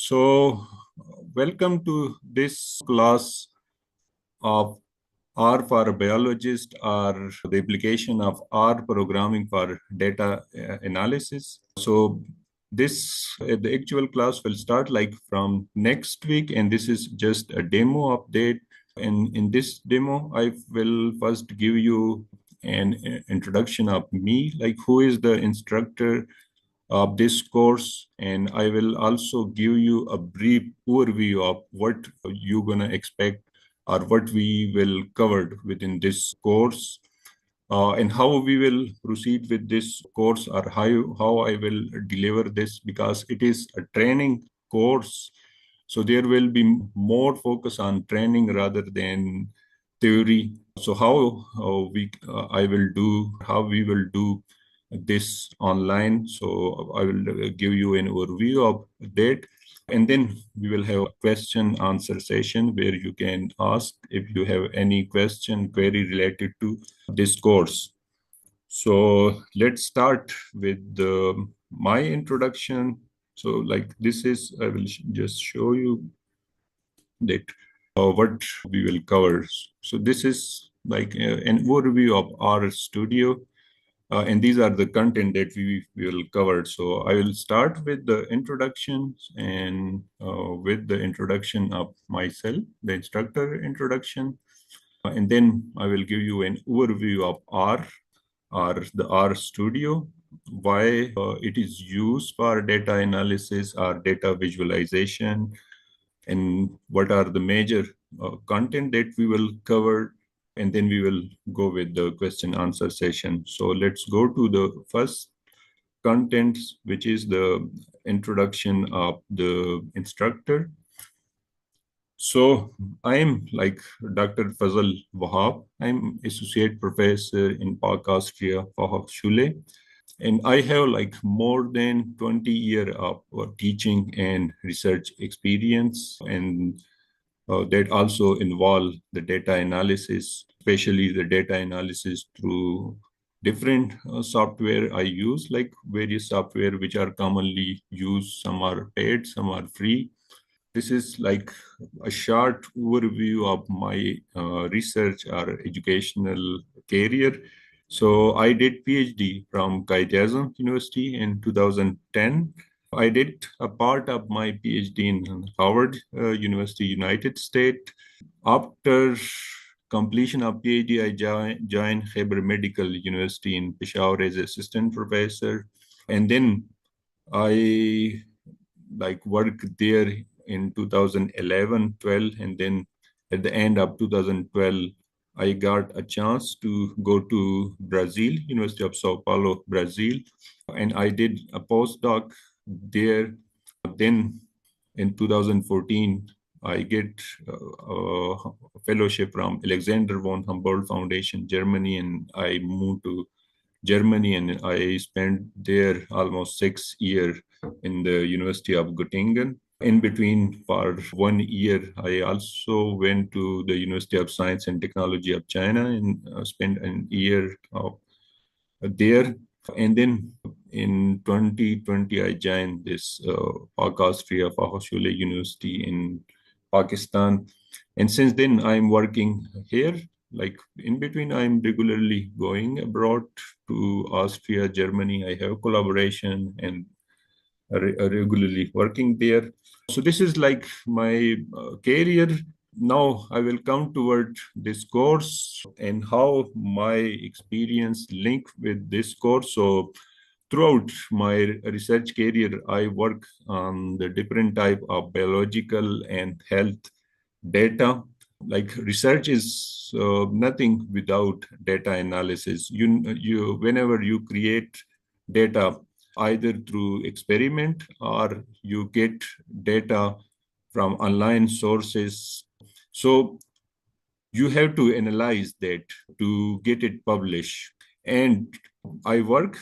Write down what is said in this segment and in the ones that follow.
So, welcome to this class of R for biologist or the application of R programming for data analysis. So, the actual class will start like from next week, and this is just a demo update. And in this demo, I will first give you an introduction of me, like who is the instructor of this course, and I will also give you a brief overview of what you're going to expect or what we will cover within this course, and how we will proceed with this course, or how I will deliver this, because it is a training course. So there will be more focus on training rather than theory. So how we will do this online. So I will give you an overview of that. And then we will have a question answer session where you can ask if you have any query related to this course. So let's start with my introduction. So like this is, I will just show you that what we will cover. So this is like an overview of our studio. And these are the content that we will cover. So I will start with the introductions and with the introduction of myself, the instructor introduction. And then I will give you an overview of the R Studio, why it is used for data analysis or data visualization, and what are the major content that we will cover, and then we will go with the question answer session. So let's go to the first content, which is the introduction of the instructor. So I'm like Dr. Fazal Wahab. I'm associate professor in Park Austria Fachhochschule, and I have like more than 20 years of teaching and research experience, and that also involve the data analysis, especially the data analysis through different software I use, like various software which are commonly used. Some are paid, some are free. This is like a short overview of my research or educational career. So I did PhD from Qaid-e-Azam University in 2010. I did a part of my PhD in Howard University, United States. After completion of PhD, I joined Khyber Medical University in Peshawar as assistant professor. And then I like worked there in 2011, 12, and then at the end of 2012, I got a chance to go to Brazil, University of Sao Paulo, Brazil, and I did a postdoc there. Then in 2014, I get a fellowship from Alexander von Humboldt Foundation, Germany, and I moved to Germany, and I spent there almost 6 years in the University of Göttingen. In between, for 1 year, I also went to the University of Science and Technology of China and spent an year there. And then in 2020, I joined this Pak Austria Fachhochschule University in Pakistan. And since then, I'm working here. Like in between, I'm regularly going abroad to Austria, Germany. I have collaboration and regularly working there. So this is like my career. Now I will come toward this course and how my experience link with this course. So throughout my research career, I work on the different type of biological and health data. Like research is nothing without data analysis. Whenever you create data, either through experiment or you get data from online sources. So you have to analyze that to get it published. And I work,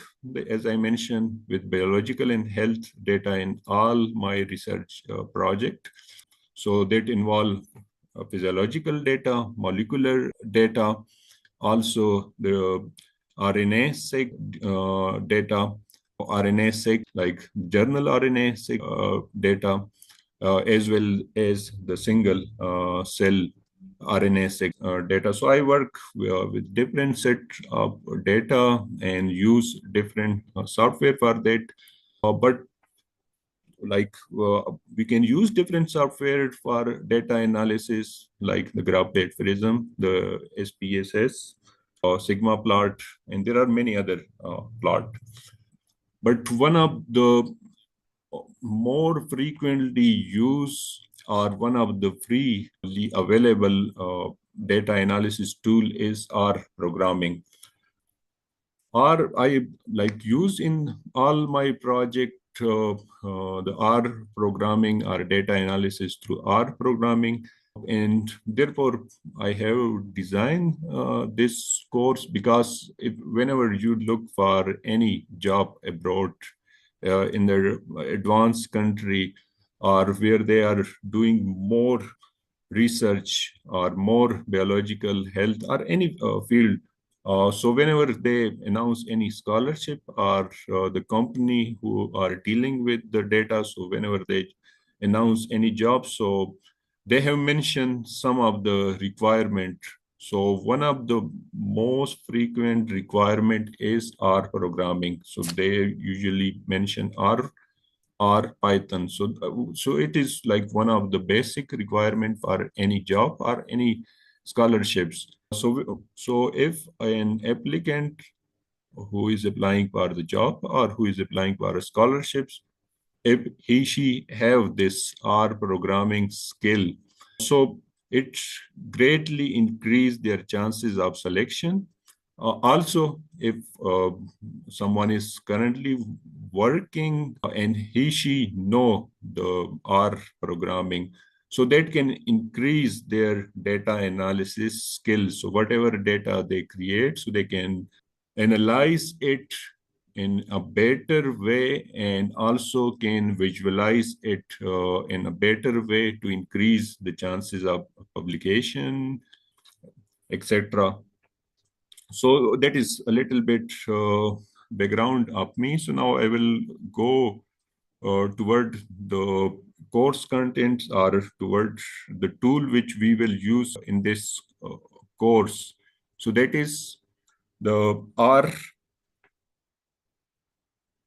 as I mentioned, with biological and health data in all my research project. So that involve physiological data, molecular data, also the RNA-seq data, RNA-seq like journal RNA-seq data, as well as the single cell RNA data. So I work with different set of data and use different software for that. But like we can use different software for data analysis, like the graph-based Prism, the SPSS, Sigma plot, and there are many other plot. But one of the more frequently used or one of the freely available data analysis tool is R programming. R I like use in all my project the R programming or data analysis through R programming, and therefore I have designed this course because whenever you look for any job abroad in the advanced country or where they are doing more research or more biological health or any field. So whenever they announce any scholarship or the company who are dealing with the data, so whenever they announce any job, so they have mentioned some of the requirement. So one of the most frequent requirement is R programming. So they usually mention R or Python. So it is like one of the basic requirement for any job or any scholarships. So if an applicant who is applying for the job or who is applying for scholarships, if she have this R programming skill, so it greatly increase their chances of selection. Also, if someone is currently working and she know the R programming, so that can increase their data analysis skills. So whatever data they create, so they can analyze it in a better way and also can visualize it in a better way to increase the chances of publication, etc. So that is a little bit background of me. So now I will go toward the course contents or toward the tool which we will use in this course. So that is the R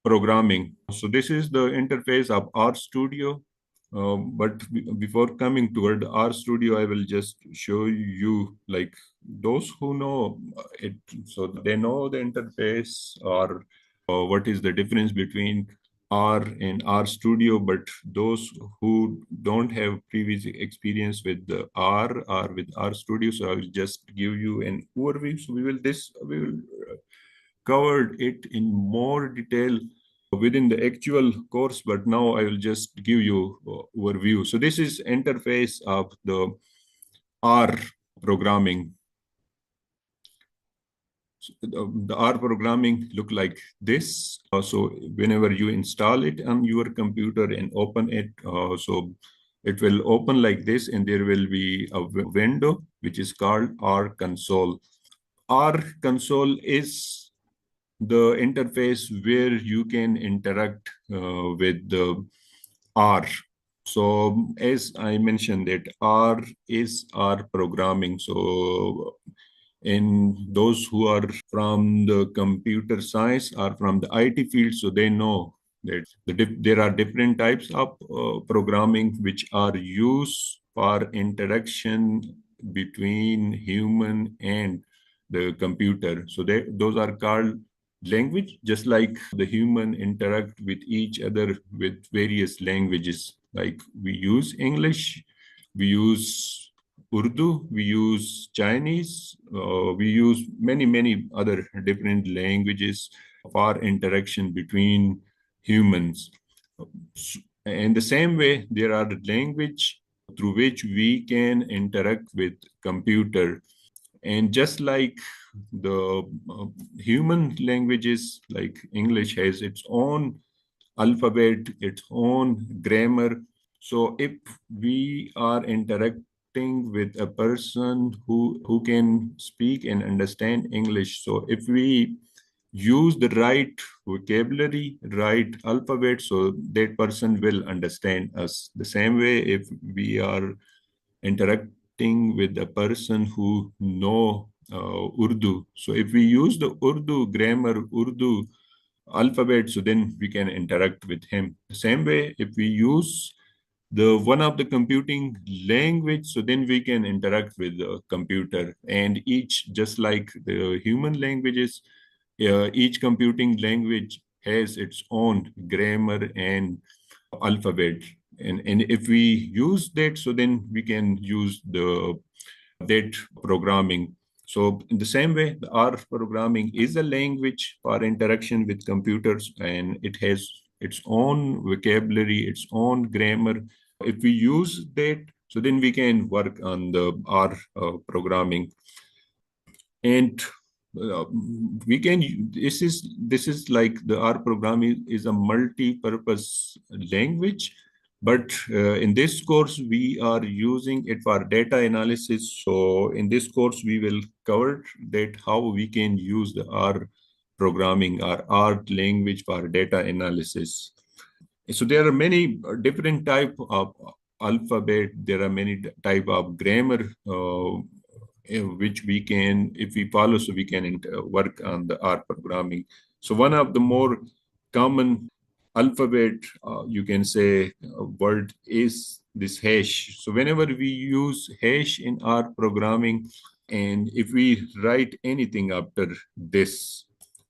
programming. So this is the interface of RStudio. But before coming toward RStudio, I will just show you like those who know it, so they know the interface or what is the difference between R and RStudio. But those who don't have previous experience with the R or with RStudio, so I will just give you an overview. So we will cover it in more detail within the actual course, but now I will just give you overview. So this is interface of the R programming. So the R programming look like this. So whenever you install it on your computer and open it, so it will open like this, and there will be a window which is called R console. R console is the interface where you can interact with the R. So as I mentioned that R is R programming. So in those who are from the computer science or from the IT field, so they know that there are different types of programming which are used for interaction between human and the computer. So those are called language, just like the human interact with each other with various languages. Like we use English, we use Urdu, we use Chinese, we use many other different languages for interaction between humans. In the same way, there are language through which we can interact with computer. And just like the human languages, like English has its own alphabet, its own grammar. So if we are interacting with a person who can speak and understand English, so if we use the right vocabulary, right alphabet, so that person will understand us. The same way, if we are interacting with a person who know Urdu, so if we use the Urdu grammar, Urdu alphabet, so then we can interact with him. The same way, if we use the one of the computing language, so then we can interact with the computer. And each, just like the human languages, each computing language has its own grammar and alphabet. And if we use that, so then we can use the that programming. So in the same way, the R programming is a language for interaction with computers, and it has its own vocabulary, its own grammar. If we use that, so then we can work on the R programming. And we can, this is like the R programming is a multi-purpose language, but in this course we are using it for data analysis. So in this course we will cover that how we can use the R programming or R language for data analysis. So there are many different type of alphabet. There are many type of grammar which we can, if we follow, so we can work on the R programming. So one of the more common alphabet, you can say, word is this hash. So whenever we use hash in R programming, and if we write anything after this,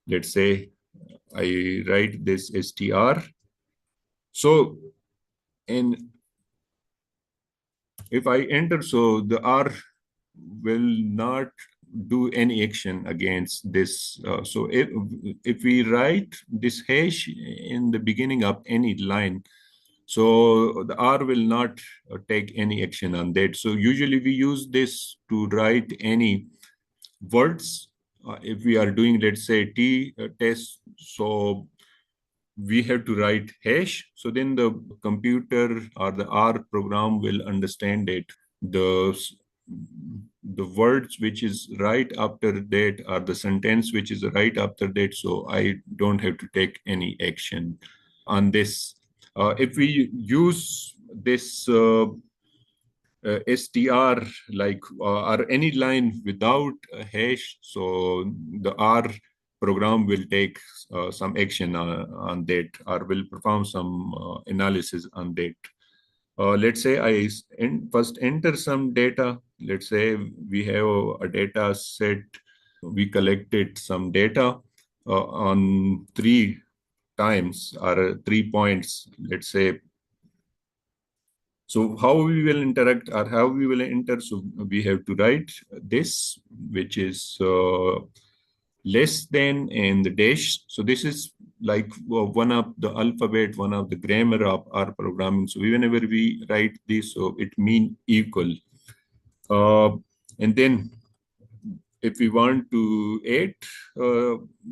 let's say I write this str. So, and if I enter, so the R will not do any action against this. So if we write this hash in the beginning of any line, so the R will not take any action on that. So usually we use this to write any words. If we are doing, let's say, T test, so we have to write hash. So then the computer or the R program will understand it. The words which is right after that, or the sentence which is right after that, so I don't have to take any action on this. If we use this str, like or any line without a hash, so the R program will take some action on that, or will perform some analysis on that. Let's say I first enter some data. Let's say we have a data set. We collected some data on 3 times or 3 points, let's say. So how we will interact or how we will enter? So we have to write this, which is less than and the dash. So this is like one of the alphabet, one of the grammar of our programming. So whenever we write this, so it mean equal. And then if we want to add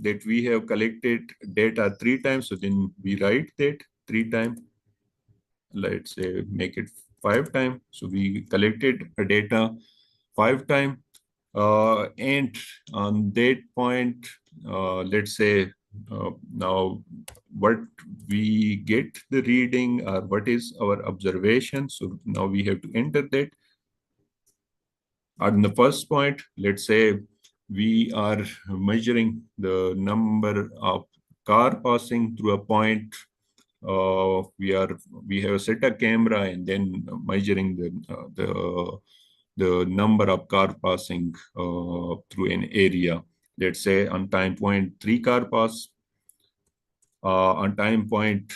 that we have collected data 3 times, so then we write that 3 times. Let's say make it 5 times. So we collected a data 5 times. And on that point, let's say now what we get the reading or what is our observation. So now we have to enter that. On the first point, let's say we are measuring the number of car passing through a point. We have set a camera and then measuring the number of car passing through an area. Let's say on time point 3 car pass, on time point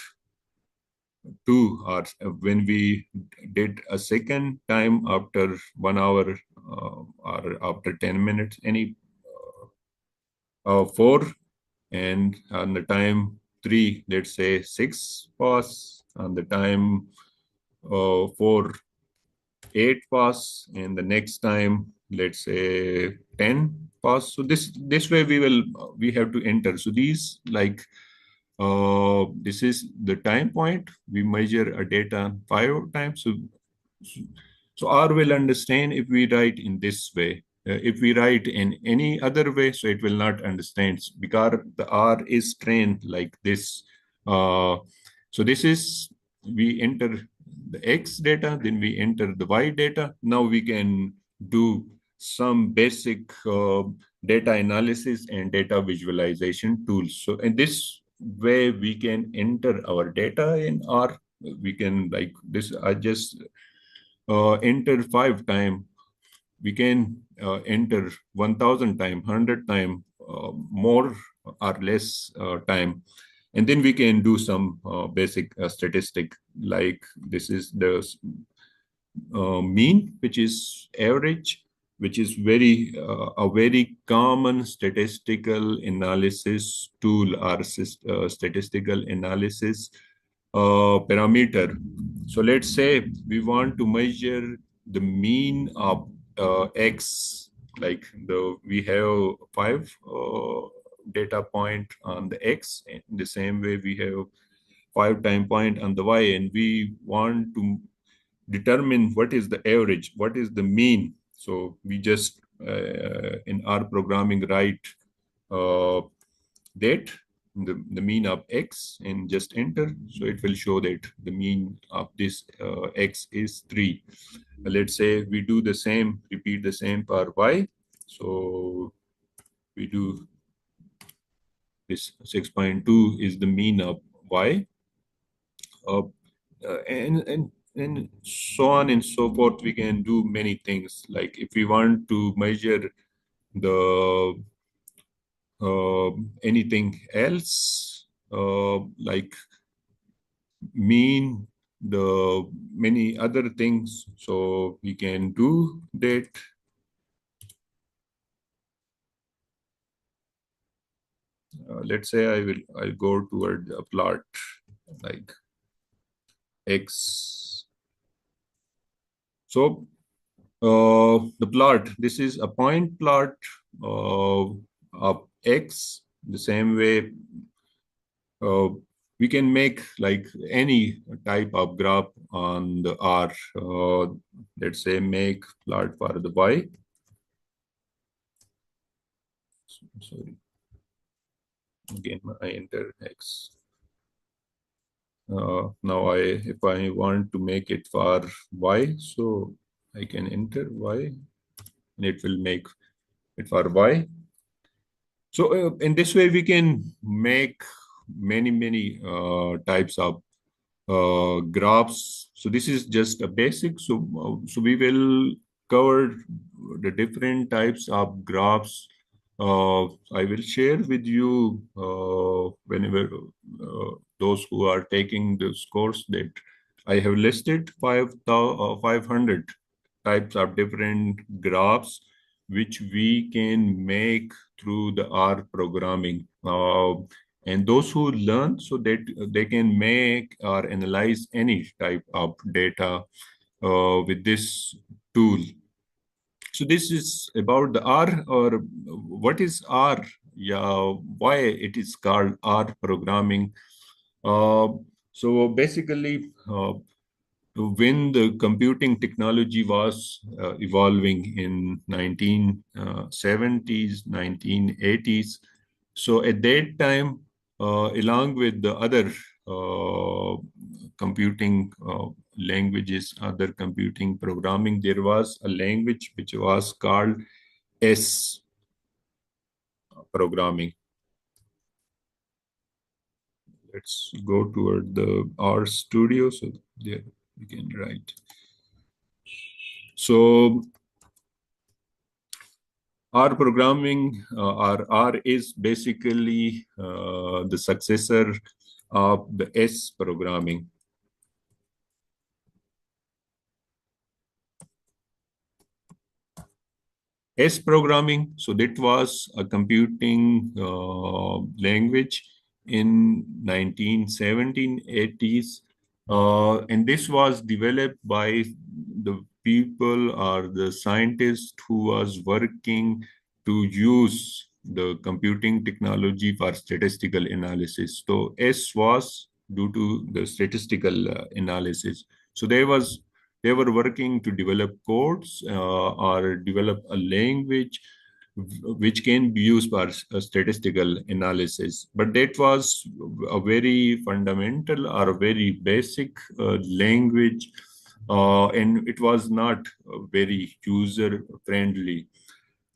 2, or when we did a second time after 1 hour or after 10 minutes, any 4, and on the time 3, let's say 6 pass, on the time 4, 8 pass, and the next time, let's say 10 pass. So this way we have to enter. So these, like this is the time point. We measure a data 5 times. So R will understand if we write in this way. if we write in any other way, so it will not understand because the R is trained like this. So this is, we enter the X data, then we enter the Y data. Now we can do some basic data analysis and data visualization tools. So in this way, we can enter our data in R. We can like this, I just enter 5 times. We can enter 1,000 times, 100 times, more or less time. And then we can do some basic statistic, like this is the mean, which is average, which is a very common statistical analysis tool or statistical analysis parameter. So let's say we want to measure the mean of X, like we have 5 data point on the X, in the same way we have 5 time point on the Y, and we want to determine what is the average, what is the mean. So we just in our programming write that the mean of X and just enter. So it will show that the mean of this X is 3. Let's say we do the same, repeat the same for Y. So we do this 6.2 is the mean of Y. Uh, and so on and so forth. We can do many things. Like if we want to measure the anything else, like mean, the many other things, so we can do that. Let's say I'll go toward a plot like X. So the plot, this is a point plot of X. The same way uh, we can make like any type of graph on the R. Let's say make plot for the Y. Sorry. Again, I enter X. Now if I want to make it for Y, so I can enter Y and it will make it for Y. So in this way, we can make many types of graphs. So this is just a basic. So we will cover the different types of graphs. I will share with you whenever those who are taking this course that I have listed 500 types of different graphs which we can make through the R programming. And those who learn so that they can make or analyze any type of data with this tool. So this is about the R, or what is R? Yeah, why it is called R programming. Uh, so basically, when the computing technology was evolving in 1970s, 1980s, so at that time, along with the other uh, computing languages, other computing programming, there was a language which was called S programming. Let's go toward the R studio. So there we can write. So R programming, or R is basically the successor of the S programming. S programming, so that was a computing language in 1970s, 80s. And this was developed by the people or the scientists who was working to use the computing technology for statistical analysis. So S was due to the statistical analysis. So there they were working to develop codes or develop a language which can be used for statistical analysis. But that was a very fundamental or a very basic language, and it was not very user friendly.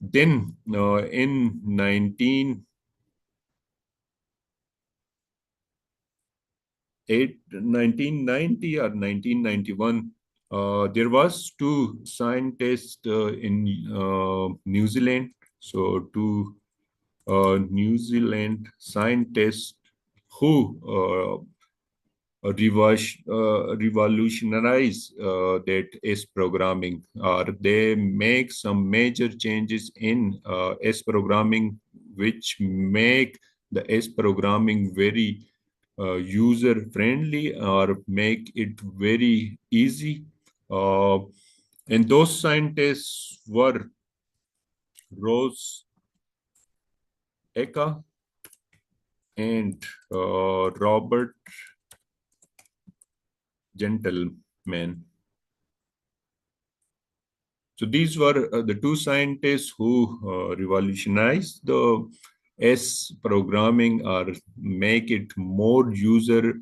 Then in 1990 or 1991, there was two scientists in New Zealand. So two New Zealand scientists who revolutionize that S programming, or they make some major changes in S programming, which make the S programming very user friendly or make it very easy. Uh, and those scientists were Rose Eka and Robert Gentleman. So these were the two scientists who revolutionized the S programming or make it more user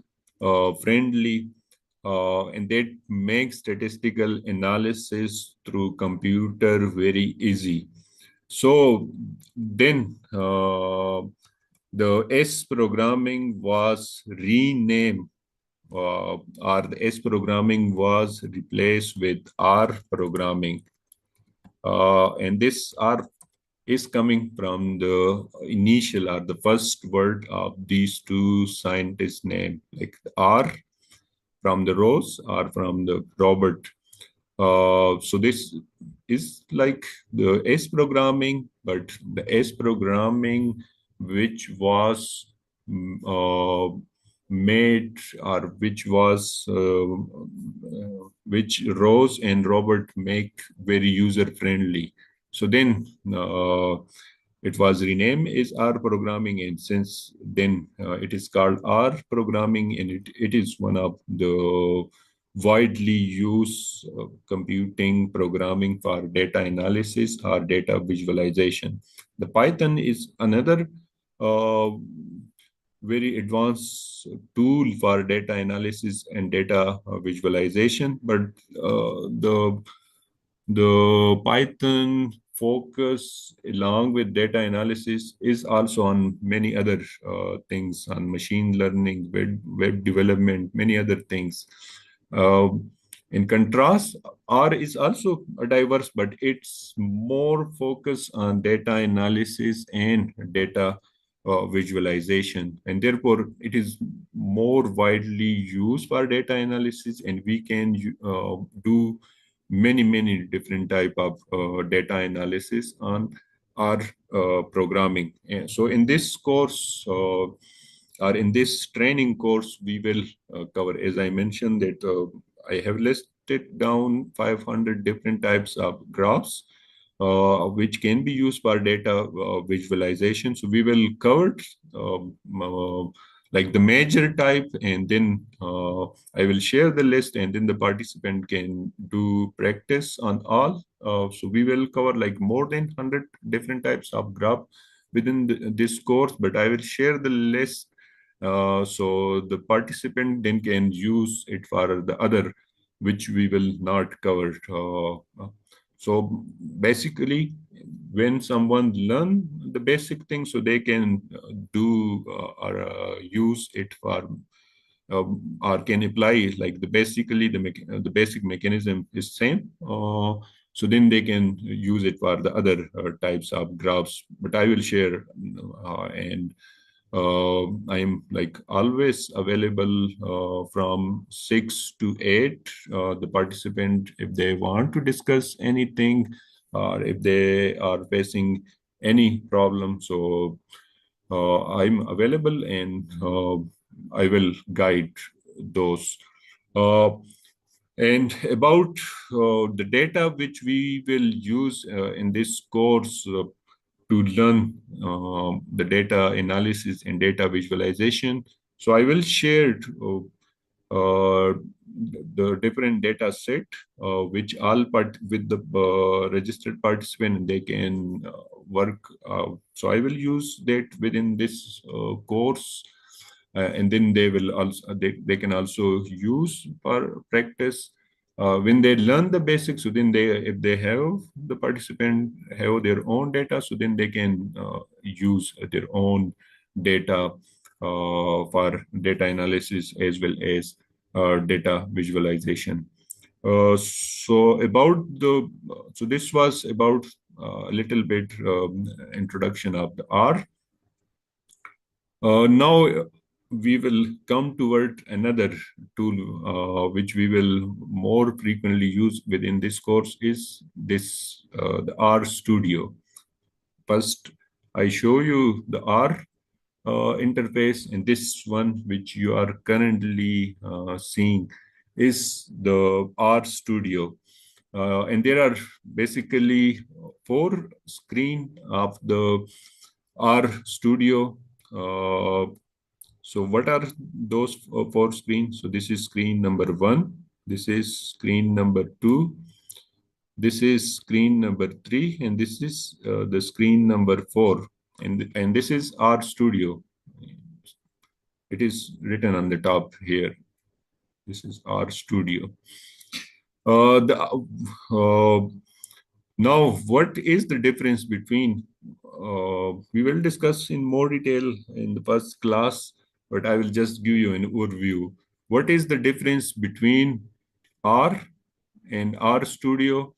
friendly, and that makes statistical analysis through computer very easy. So then the S programming was renamed, or the S programming was replaced with R programming. And this R is coming from the initial or the first word of these two scientists' name, like R from the Rose or from the Robert. So this is like the S programming, but the S programming which was made, or which Rose and Robert make very user friendly. So then it was renamed as R programming, and since then it is called R programming, and it is one of the widely used computing programming for data analysis or data visualization. The Python is another uh, very advanced tool for data analysis and data visualization, but the Python focus along with data analysis is also on many other things, on machine learning, web development, many other things. Uh, in contrast, R is also diverse, but it's more focused on data analysis and data visualization. And therefore, it is more widely used for data analysis, and we can do many different type of data analysis on our programming. And so in this course, or in this training course, we will cover, as I mentioned, that I have listed down 500 different types of graphs which can be used for data visualization. So we will cover like the major type, and then I will share the list, and then the participant can do practice on all. So we will cover like more than 100 different types of graph within this course, but I will share the list so the participant then can use it for the other, which we will not cover. So basically, when someone learn the basic things, so they can do or use it for or can apply like the basic mechanism is same. So then they can use it for the other types of graphs. But I will share, and I'm like always available from 6 to 8. The participant, if they want to discuss anything, or if they are facing any problem, so I'm available, and I will guide those. Uh, and about the data which we will use in this course to learn the data analysis and data visualization. So I will share uh, the different data set, which all part with the registered participant they can work. So I will use that within this course, and then they will also they can also use for practice. When they learn the basics, so then they if they have the participant have their own data, so then they can use their own data for data analysis as well as data visualization. So this was about a little bit introduction of the R. Now we will come toward another tool which we will more frequently use within this course is this the R Studio. First, I show you the R interface, and this one which you are currently seeing is the R Studio. And there are basically four screen of the R Studio. So what are those four screens? So this is screen number one. This is screen number two. This is screen number three, and this is the screen number four. And this is R Studio. It is written on the top here. This is R Studio. Uh, Now, what is the difference between? We will discuss in more detail in the first class, but I will just give you an overview. What is the difference between R and R Studio?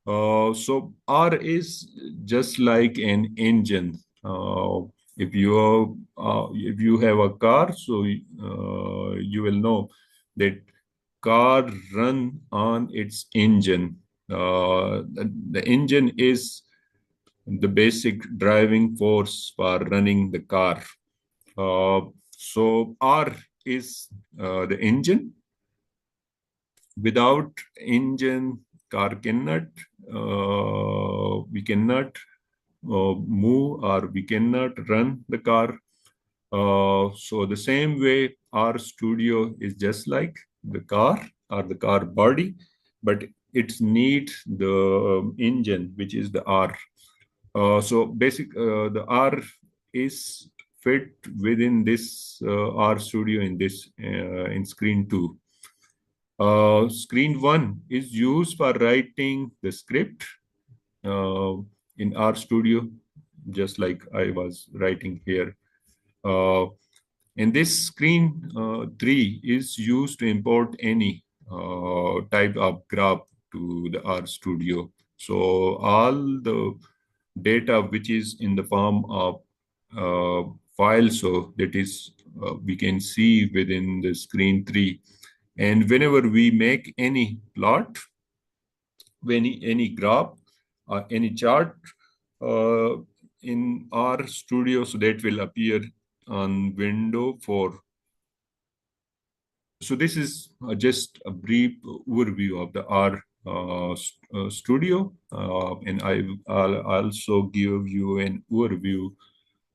So R is just like an engine. If you have a car, so you will know that car run on its engine. The engine is the basic driving force for running the car. So R is the engine. Without engine, car cannot, we cannot move or we cannot run the car. So the same way, R Studio is just like the car or the car body, but it needs the engine, which is the R. The R is fit within this R Studio in this in screen two. Screen one is used for writing the script in R Studio, just like I was writing here. Uh, and this screen three is used to import any type of graph to the R Studio. So all the data which is in the form of file, so that is we can see within the screen three. And whenever we make any plot, any graph, or any chart uh, in R Studio, so that will appear on window 4. So this is just a brief overview of the R Studio, and I'll also give you an overview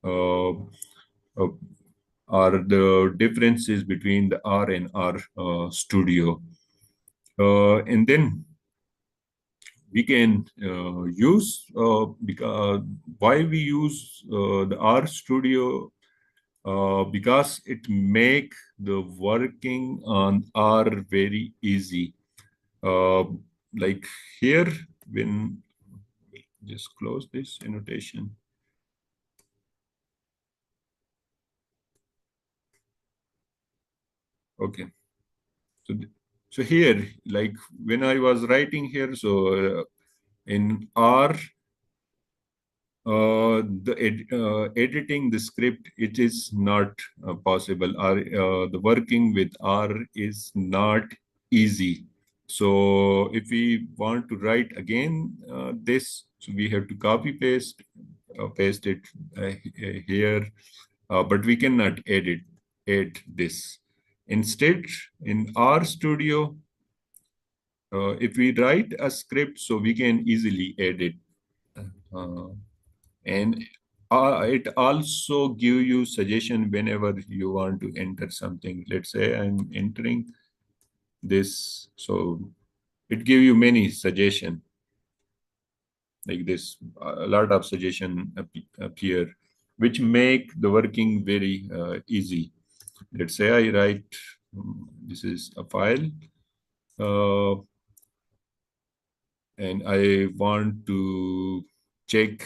uh, of are the differences between the R and R Studio. And then we can use, because why we use the R Studio, because it make the working on R very easy. Uh, like here, when just close this annotation. Okay. So, so here, like when I was writing here, so in R, editing the script, it is not possible. The working with R is not easy. So if we want to write again this, so we have to copy paste it here, but we cannot add this. Instead, in R Studio, if we write a script, so we can easily edit. Uh, and it also give you suggestion whenever you want to enter something. Let's say I'm entering this. So it give you many suggestion like this. A lot of suggestion appear, which make the working very easy. Let's say I write, this is a file, uh, and I want to check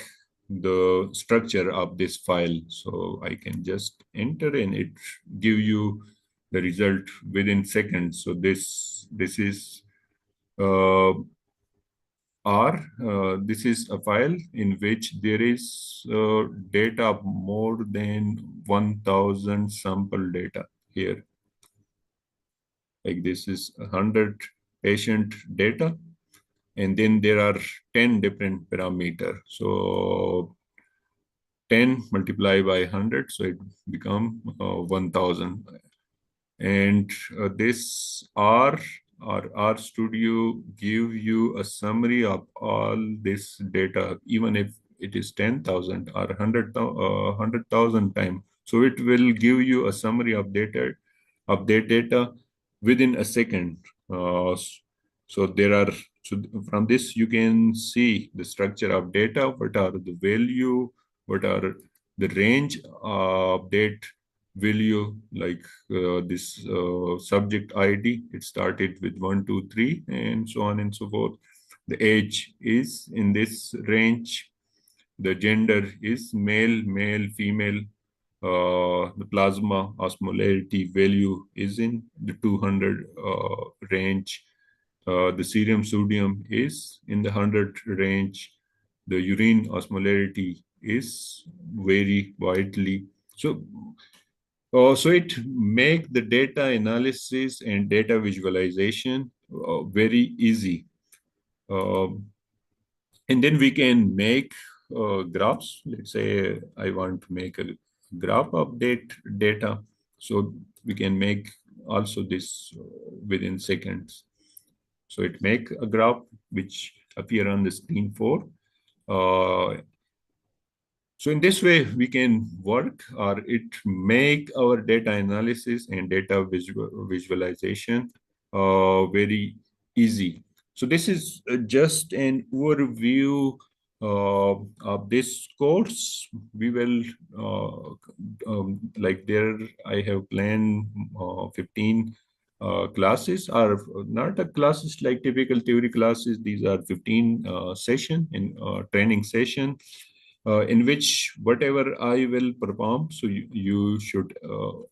the structure of this file. So I can just enter and it give you the result within seconds. So this is uh, R. This is a file in which there is data of more than 1,000 sample data here. Like this is 100 patient data, and then there are 10 different parameters. So 10 multiplied by 100, so it become 1,000. And this R Studio give you a summary of all this data, even if it is 10,000 or 100,000 times. So it will give you a summary of that data within a second. So there are, so from this you can see the structure of data, what are the value, what are the range of that value, like this subject ID, it started with 1, 2, 3, and so on and so forth. The age is in this range. The gender is male, female. The plasma osmolarity value is in the 200 range. The serum sodium is in the 100 range. The urine osmolarity is very widely. So it make the data analysis and data visualization very easy. And then we can make graphs. Let's say I want to make a graph of that data. So we can make also this within seconds. So it make a graph which appear on the screen for. So in this way, we can work or it make our data analysis and data visualization very easy. So this is just an overview of this course. We will, like there, I have planned 15 classes, are not a classes like typical theory classes. These are 15 session in training session in which whatever I will perform, so you should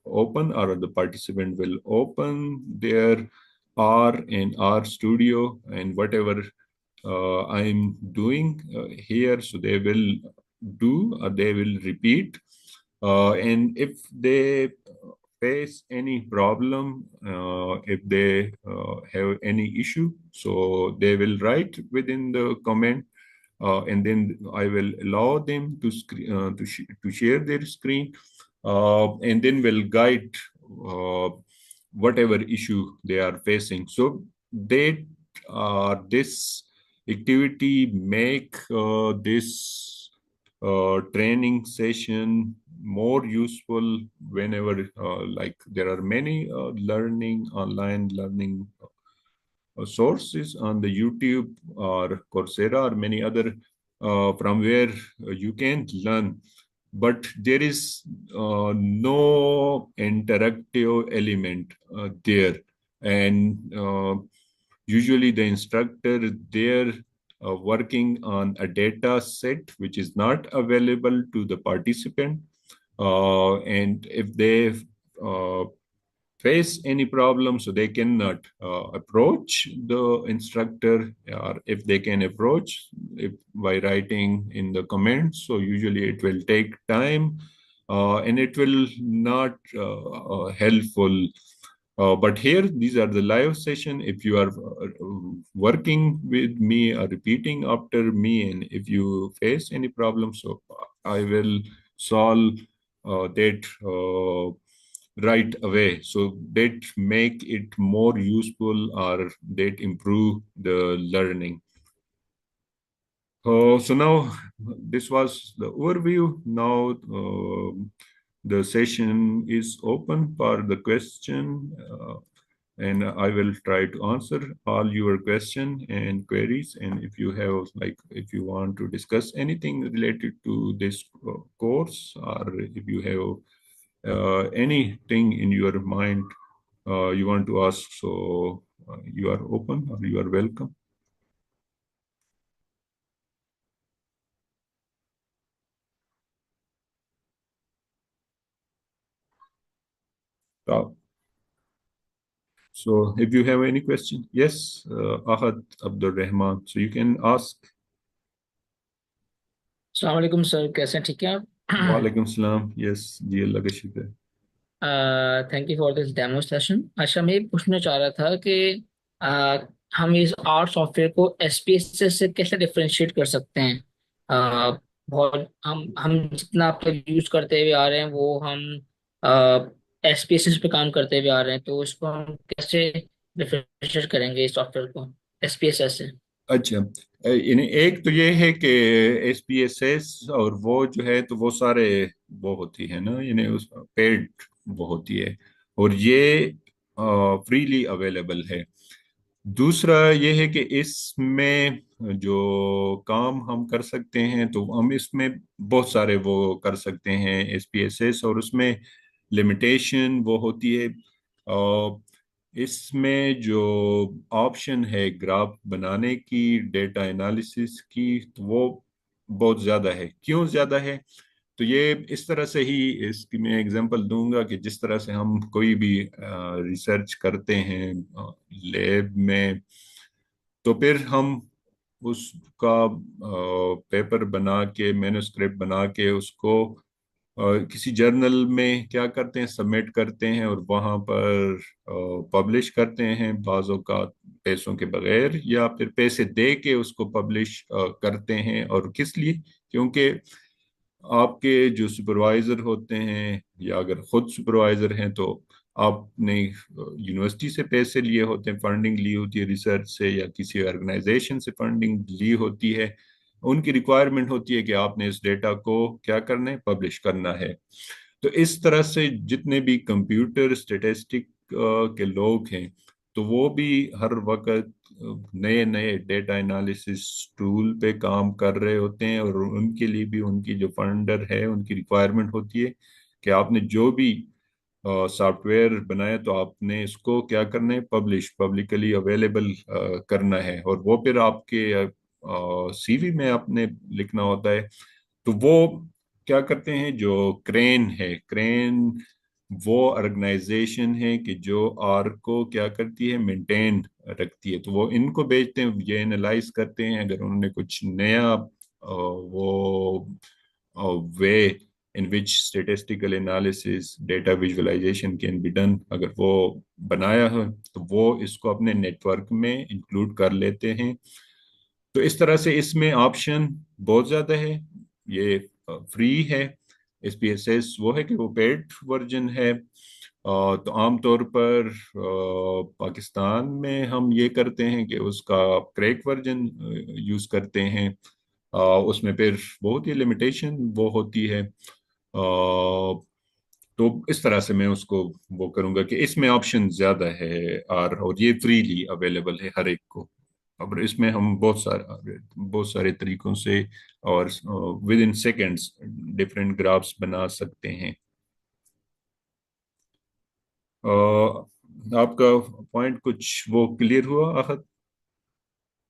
open, or the participant will open their R and R Studio, and whatever I'm doing here, so they will do, or they will repeat. And if they face any problem, if they have any issue, so they will write within the comment, and then I will allow them to share their screen, and then will guide whatever issue they are facing. So they this activity make this training session more useful whenever like there are many learning online learning sources on the YouTube or Coursera or many other from where you can learn. But there is no interactive element there. And usually the instructor there working on a data set which is not available to the participant. And if they face any problem, so they cannot approach the instructor, or if they can approach if by writing in the comments, so usually it will take time and it will not helpful. But here, these are the live session. If you are working with me or repeating after me, and if you face any problem, so I will solve that right away. So that make it more useful, or that improve the learning. So now this was the overview. Now the session is open for the question. and I will try to answer all your question and queries. And if you have like if you want to discuss anything related to this course, or if you have anything in your mind you want to ask, so you are open or you are welcome. Uh, so if you have any question, yes, Ahad Abdul Rahman, so you can ask. अस्सलाम वालेकुम sir, कैसे हैं? ठीक है आप? वालेकुम सलाम, yes जी, अल्लाह का शुक्र है। Thank you for this demo session. अच्छा, मैं ये पूछना चाह रहा था कि आ, हम इस आर्ट सॉफ्टवेयर को एसपीएस से कैसे डिफरेंशिएट कर सकते हैं? बहुत हम जितना आप यूज करते हुए आ रहे हैं वो हम एसपीएस पे काम करते हुए आ रहे हैं, तो इसको हम कैसे डिफरेंशिएट करेंगे इस सॉफ्टवेयर को एसपीएस से? अच्छा, यानी एक तो ये है कि एसपीएसएस और वो जो है तो वो सारे वो होती है ना, यानी उस पेड वो होती है, और ये फ्रीली अवेलेबल है। दूसरा ये है कि इसमें जो काम हम कर सकते हैं तो हम इसमें बहुत सारे वो कर सकते हैं एसपीएसएस, और उसमें लिमिटेशन वो होती है। इसमें जो ऑप्शन है ग्राफ बनाने की, डेटा एनालिसिस की, तो वो बहुत ज़्यादा है। क्यों ज़्यादा है? तो ये इस तरह से ही, इसकी मैं एग्जांपल दूंगा कि जिस तरह से हम कोई भी रिसर्च करते हैं लैब में, तो फिर हम उसका पेपर बना के, मैन्युस्क्रिप्ट बना के उसको किसी जर्नल में क्या करते हैं, सबमिट करते हैं और वहाँ पर पब्लिश करते हैं, बाज़ों का पैसों के बगैर, या फिर पैसे दे के उसको पब्लिश करते हैं। और किस लिए? क्योंकि आपके जो सुपरवाइजर होते हैं, या अगर खुद सुपरवाइजर हैं, तो आपने यूनिवर्सिटी से पैसे लिए होते हैं, फंडिंग ली होती है रिसर्च से, या किसी ऑर्गेनाइजेशन से फंडिंग ली होती है। उनकी रिक्वायरमेंट होती है कि आपने इस डेटा को क्या करना है, पब्लिश करना है। तो इस तरह से जितने भी कंप्यूटर स्टेटिस्टिक के लोग हैं, तो वो भी हर वक्त नए नए डेटा एनालिसिस टूल पे काम कर रहे होते हैं, और उनके लिए भी उनकी जो फंडर है उनकी रिक्वायरमेंट होती है कि आपने जो भी सॉफ्टवेयर बनाया तो आपने इसको क्या करना है, पब्लिश पब्लिकली अवेलेबल करना है, और वो फिर आपके सीवी में आपने लिखना होता है। तो वो क्या करते हैं, जो क्रेन है, क्रेन वो ऑर्गेनाइजेशन है कि जो आर को क्या करती है, मेंटेन रखती है। तो वो इनको भेजते हैं, ये एनालाइज करते हैं, अगर उन्होंने कुछ नया वो way in which statistical analysis data visualization can be done, अगर वो बनाया है, तो वो इसको अपने नेटवर्क में इंक्लूड कर लेते हैं। तो इस तरह से इसमें ऑप्शन बहुत ज़्यादा है। ये फ्री है। एसपीएसएस वो है कि वो पेड वर्जन है। तो आमतौर पर पाकिस्तान में हम ये करते हैं कि उसका क्रैक वर्जन यूज़ करते हैं। उसमें फिर बहुत ही लिमिटेशन वो होती है। तो इस तरह से मैं उसको वो करूंगा कि इसमें ऑप्शन ज़्यादा है, और ये फ्रीली अवेलेबल है हर एक को। अब इसमें हम बहुत सारे तरीकों से और with in seconds different graphs बना सकते हैं। आपका पॉइंट कुछ वो क्लियर हुआ, आहत?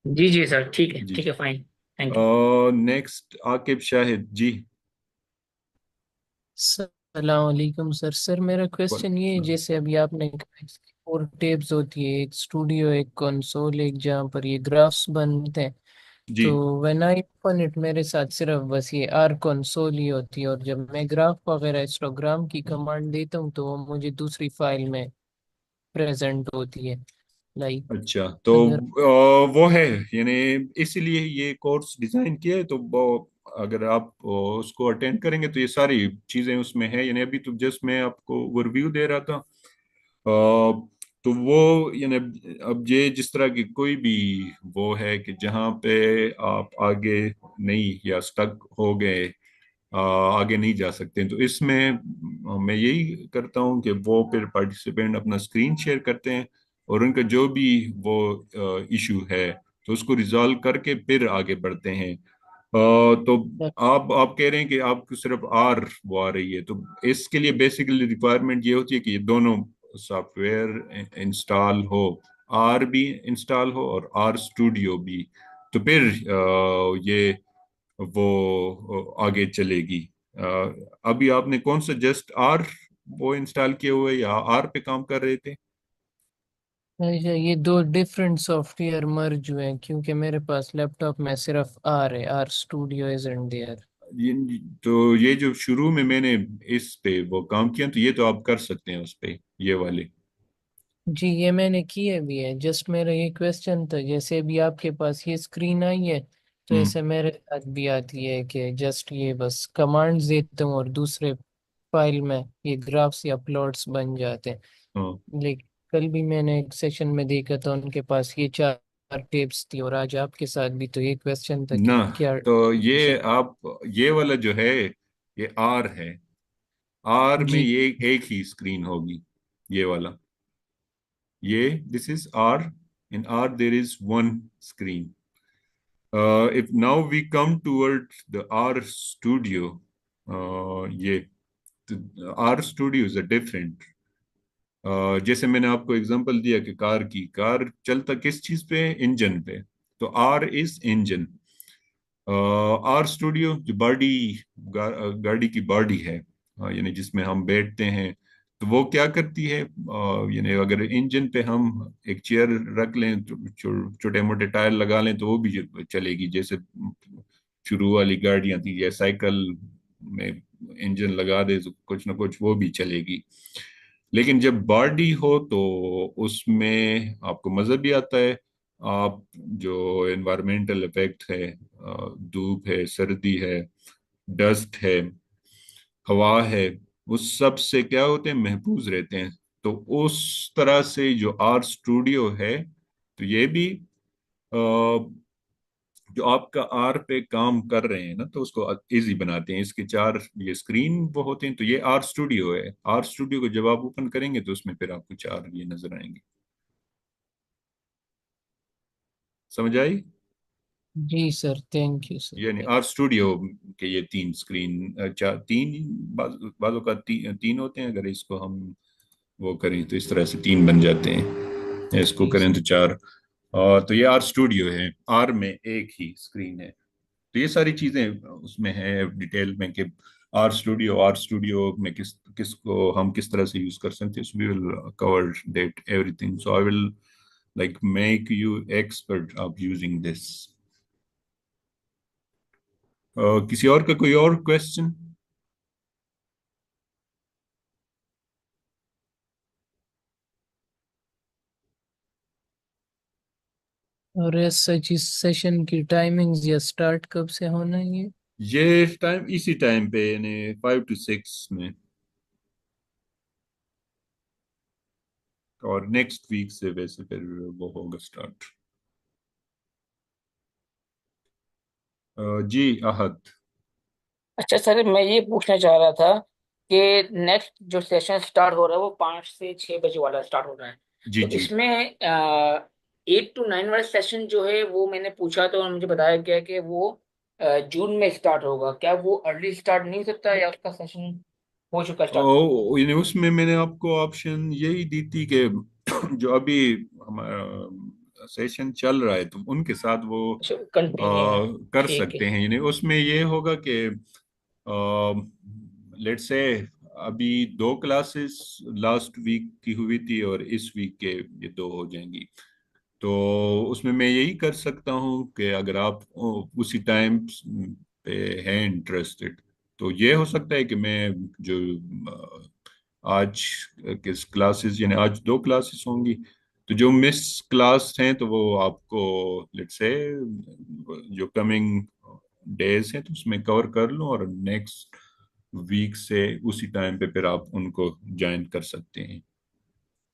जी जी सर, ठीक है, जी। ठीक है, fine. Thank you. Next Aqib Shahid ji. सलाम वालेकुम सर। सर मेरा क्वेश्चन ये है, वालेकुम। जैसे अभी आपने कहा इसकी 4 टेब्स होती है, एक स्टूडियो, एक कंसोल, एक जहाँ पर ये ग्राफ्स बनते हैं। जी। तो व्हेन आई ओपन इट मेरे साथ सिर्फ बस ये आर कंसोल ही होती है, और जब मैं ग्राफ वगैरह हिस्टोग्राम की कमांड देता हूँ तो वो मुझे दूसरी फाइल में प्रेजेंट होती है। लाइक अच्छा, तो अगर वो है, यानी इसीलिए ये कोर्स डिजाइन किया है। तो वो अगर आप उसको अटेंड करेंगे तो ये सारी चीजें उसमें है। यानी अभी तो जस्ट मैं आपको ओवरव्यू दे रहा था। तो वो यानी अब ये जिस तरह की कोई भी वो है कि जहाँ पे आप आगे नहीं, या स्टक हो गए, आगे नहीं जा सकते, तो इसमें मैं यही करता हूँ कि वो फिर पार्टिसिपेंट अपना स्क्रीन शेयर करते हैं, और उनका जो भी वो इशू है तो उसको रिजॉल्व करके फिर आगे बढ़ते हैं। तो आप कह रहे हैं कि आपको सिर्फ आर वो आ रही है, तो इसके लिए बेसिकली रिक्वायरमेंट ये होती है कि ये दोनों सॉफ्टवेयर इंस्टॉल हो, आर भी इंस्टॉल हो और आर स्टूडियो भी, तो फिर ये वो आगे चलेगी। अ, अभी आपने कौन सा जस्ट आर वो इंस्टॉल किए हुए या आर पे काम कर रहे थे? अच्छा, ये दो डिफरेंट सॉफ्टवेयर मर्ज हुए हैं क्योंकि मेरे पास लैपटॉप में सिर्फ आर है, आर स्टूडियो इजंट देयर। तो ये जो शुरू में मैंने इस पे वो काम किया, तो ये तो आप कर सकते हैं उस पे, ये वाले। जी ये मैंने किए भी है। जस्ट मेरा ये क्वेश्चन था, जैसे अभी आपके पास ये स्क्रीन आई है तो हम्म। ऐसे मेरे साथ भी आती है कि जस्ट ये बस कमांड्स देता हूँ और दूसरे फाइल में ये ग्राफ्स या प्लॉट्स बन जाते हाँ। हैं। लेकिन कल भी मैंने एक सेशन में देखा था उनके पास ये चार टेप्स थी, और आज आपके साथ भी तो ये क्वेश्चन था ना, कि क्या। तो ये आप ये वाला जो है ये आर है। आर में जी ये एक ही स्क्रीन होगी, ये वाला। ये this is R, in R there is one screen. if now we come toward the R studio, ये R studio is a different। जैसे मैंने आपको एग्जांपल दिया कि कार चलता किस चीज पे है? इंजन पे। तो R is engine. R Studio जो गाड़ी की बॉडी है, यानी जिसमें हम बैठते हैं, तो वो क्या करती है? यानी अगर इंजन पे हम एक चेयर रख लें तो छोटे मोटे टायर लगा लें तो वो भी चलेगी, जैसे शुरू वाली गाड़ियां थी या साइकिल में इंजन लगा दे तो कुछ ना कुछ वो भी चलेगी। लेकिन जब बॉडी हो तो उसमें आपको मजा भी आता है। आप जो एनवायरमेंटल इफेक्ट है, धूप है, सर्दी है, डस्ट है, हवा है, उस सब से क्या होते हैं? महफूज रहते हैं। तो उस तरह से जो आर स्टूडियो है, तो ये भी जो आपका आर पे काम कर रहे हैं ना, तो उसको इजी बनाते हैं। इसके चार ये स्क्रीन वो होते हैं, तो ये आर स्टूडियो है। आर स्टूडियो को जब आप ओपन करेंगे तो उसमें फिर आपको चार ये नजर आएंगे। समझ आई? जी सर, थैंक यू सर, यानी थैंक। आर स्टूडियो के ये तीन स्क्रीन, चार तीन, बाजों का तीन होते हैं। अगर इसको हम वो करें तो इस तरह से तीन बन जाते हैं, या इसको जी करें सर। तो चार। और तो ये आर स्टूडियो है, आर में एक ही स्क्रीन है। तो ये सारी चीजें उसमें है डिटेल में कि आर स्टूडियो में किसको हम किस तरह से यूज कर सकते हैं। We will cover that everything, so I will like make you expert of using this. किसी और का कोई और क्वेश्चन? और सच इस सेशन की टाइमिंग्स या स्टार्ट कब से होना है ये? ये टाइम इसी टाइम पे, यानी 5 to 6 में। और नेक्स्ट वीक से वैसे फिर वो होगा स्टार्ट। जी अहद। अच्छा सर, मैं ये पूछना चाह रहा था कि नेक्स्ट जो सेशन स्टार्ट हो रहा है वो 5 से 6 बजे वाला स्टार्ट हो रहा है। जी तो जी। इसमें 8 to 9 वाला सेशन जो है वो मैंने पूछा तो उन्होंने मुझे बताया गया कि वो जून में स्टार्ट होगा। क्या वो अर्ली स्टार्ट नहीं हो सकता, या उसका सेशन हो चुका स्टार्ट? यानी उसमें मैंने आपको ऑप्शन यही दी थी कि जो अभी हमारा सेशन चल रहा है तो उनके साथ वो अच्छा, कंटिन्यू है। कर ठीक है। सकते हैं। यानी उसमें ये होगा कि लेट्स से अभी दो क्लासेस लास्ट वीक की हुई थी और इस वीक के ये दो हो जाएंगी। तो उसमें मैं यही कर सकता हूँ कि अगर आप उसी टाइम पे हैं इंटरेस्टेड, तो ये हो सकता है कि मैं जो आज किस क्लासेस, यानी आज दो क्लासेस होंगी, तो जो मिस क्लास हैं तो वो आपको लेट्स से जो कमिंग डेज हैं तो उसमें कवर कर लूँ, और नेक्स्ट वीक से उसी टाइम पे फिर आप उनको ज्वाइन कर सकते हैं।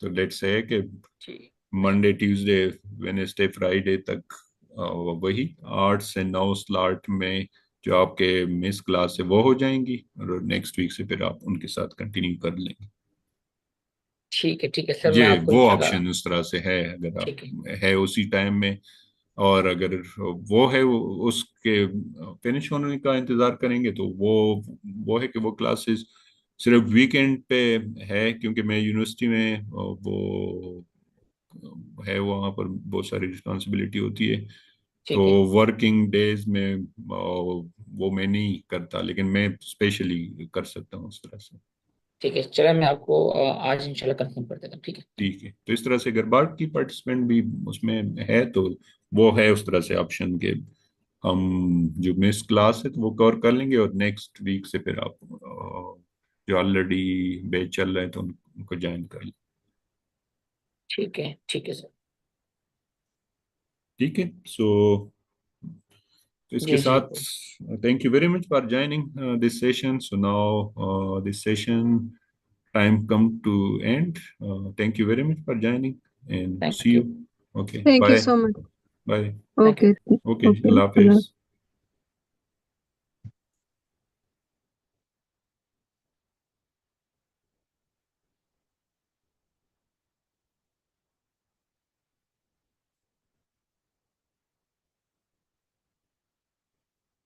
तो लेट्स से कि ठीक। मंडे ट्यूसडे वेनेसडे फ्राइडे तक वही 8 से 9 स्लॉट में जो आपके मिस क्लास है वो हो जाएंगी, और नेक्स्ट वीक से फिर आप उनके साथ कंटिन्यू कर लेंगे। ठीक है सर, मैं ये आपको वो इंशाल्लाह। ऑप्शन उस तरह से है, अगर आप ठीक है। है उसी टाइम में। और अगर वो है, उसके फिनिश होने का इंतजार करेंगे, तो वो है कि वो क्लासेस सिर्फ वीकेंड पे है, क्योंकि मैं यूनिवर्सिटी में वो है, वहाँ पर बहुत सारी रिस्पॉन्सिबिलिटी होती है। तो ठीक है। वर्किंग डेज में वो मैं नहीं करता, लेकिन मैं स्पेशली कर सकता हूँ उस तरह से। ठीक है, चलो मैं आपको आज इंशाल्लाह कंफर्म कर देता हूँ। ठीक है। ठीक है, तो इस तरह से अगर बाकी पार्टिसिपेंट भी उसमें है, तो वो है उस तरह से ऑप्शन के, हम जो मिस क्लास है तो वो कवर कर लेंगे, और नेक्स्ट वीक से फिर आप जो ऑलरेडी बैच चल रहे हैं तो उनको ज्वाइन कर लें। ठीक है सर। ठीक है, सो तो इसके जी जी। साथ thank you very much for joining this session. So now this session time come to end. Thank you very much for joining, and see thank you. You. Okay, Thank you bye. so much. Bye. Thank you. Okay. Okay, Okay. Allah Hafiz.